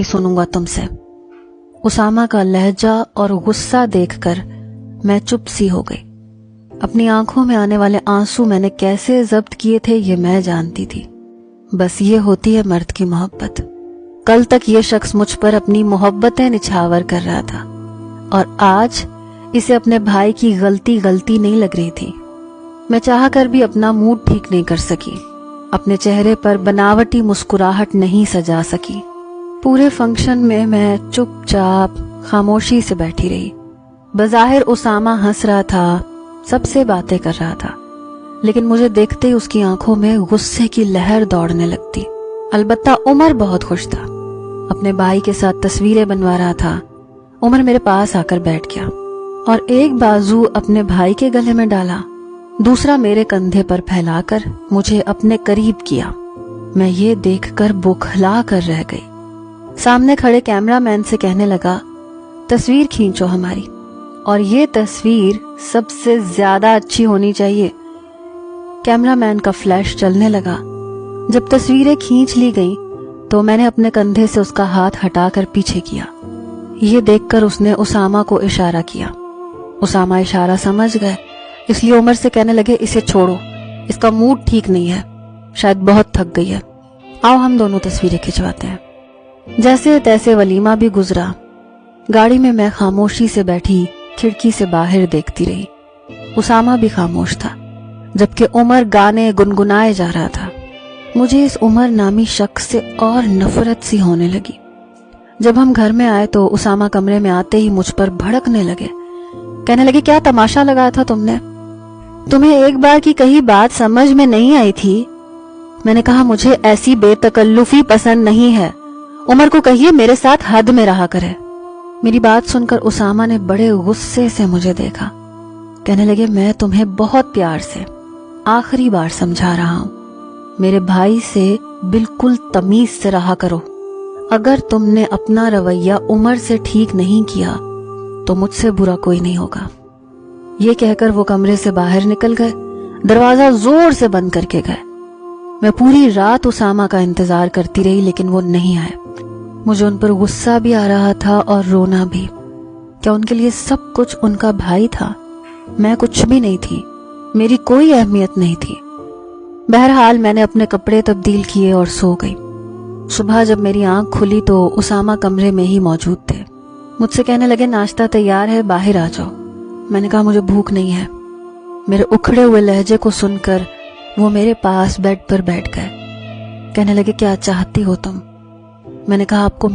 सुनूंगा तुमसे। उसामा का लहजा और गुस्सा देखकर मैं चुप सी हो गई। अपनी आंखों में आने वाले आंसू मैंने कैसे जब्त किए थे ये मैं जानती थी। बस ये होती है मर्द की मोहब्बत। कल तक ये शख्स मुझ पर अपनी मोहब्बतें निछावर कर रहा था और आज इसे अपने भाई की गलती नहीं लग रही थी। मैं चाह कर भी अपना मूड ठीक नहीं कर सकी, अपने चेहरे पर बनावटी मुस्कुराहट नहीं सजा सकी। पूरे फंक्शन में मैं चुपचाप खामोशी से बैठी रही। बज़ाहिर उसामा हंस रहा था, सबसे बातें कर रहा था, लेकिन मुझे देखते ही उसकी आंखों में गुस्से की लहर दौड़ने लगती। अलबत्ता उमर बहुत खुश था, अपने भाई के साथ तस्वीरें बनवा रहा था। उमर मेरे पास आकर बैठ गया और एक बाजू अपने भाई के गले में डाला, दूसरा मेरे कंधे पर फैलाकर मुझे अपने करीब किया। मैं ये देखकर बौखला कर रह गई। सामने खड़े कैमरामैन से कहने लगा, तस्वीर खींचो हमारी, और ये तस्वीर सबसे ज्यादा अच्छी होनी चाहिए। कैमरामैन का फ्लैश चलने लगा। जब तस्वीरें खींच ली गईं, तो मैंने अपने कंधे से उसका हाथ हटाकर पीछे किया। ये देखकर उसने उसामा को इशारा किया। उसामा इशारा समझ गए, इसलिए उमर से कहने लगे, इसे छोड़ो, इसका मूड ठीक नहीं है, शायद बहुत थक गई है, आओ हम दोनों तस्वीरें खिंचवाते हैं। जैसे तैसे वलीमा भी गुजरा। गाड़ी में मैं खामोशी से बैठी खिड़की से बाहर देखती रही। उसामा भी खामोश था, जबकि उमर गाने गुनगुनाए जा रहा था। मुझे इस उमर नामी शख्स से और नफरत सी होने लगी। जब हम घर में आए तो उसामा कमरे में आते ही मुझ पर भड़कने लगे। कहने लगे, क्या तमाशा लगाया था तुमने? तुम्हें एक बार की कही बात समझ में नहीं आई थी? मैंने कहा, मुझे ऐसी बेतकल्लुफी पसंद नहीं है। उमर को कहिए मेरे साथ हद में रहा करे। मेरी बात सुनकर उसामा ने बड़े गुस्से से मुझे देखा। कहने लगे, मैं तुम्हें बहुत प्यार से आखिरी बार समझा रहा हूं, मेरे भाई से बिल्कुल तमीज से रहा करो। अगर तुमने अपना रवैया उमर से ठीक नहीं किया तो मुझसे बुरा कोई नहीं होगा। ये कहकर वो कमरे से बाहर निकल गए, दरवाजा जोर से बंद करके गए। मैं पूरी रात उसामा का इंतजार करती रही, लेकिन वो नहीं आए। मुझे उन पर गुस्सा भी आ रहा था और रोना भी। क्या उनके लिए सब कुछ उनका भाई था? मैं कुछ भी नहीं थी, मेरी कोई अहमियत नहीं थी। बहरहाल मैंने अपने कपड़े तब्दील किए और सो गई। सुबह जब मेरी आंख खुली तो उसामा कमरे में ही मौजूद थे। मुझसे कहने लगे, नाश्ता तैयार है, बाहर आ जाओ। मैंने कहा, मुझे भूख नहीं है। मेरे उखड़े हुए लहजे को सुनकर वो मेरे पास बेड पर बैठ गए। कहने लगे, क्या चाहती हो तुम? मैंने कहा, आपको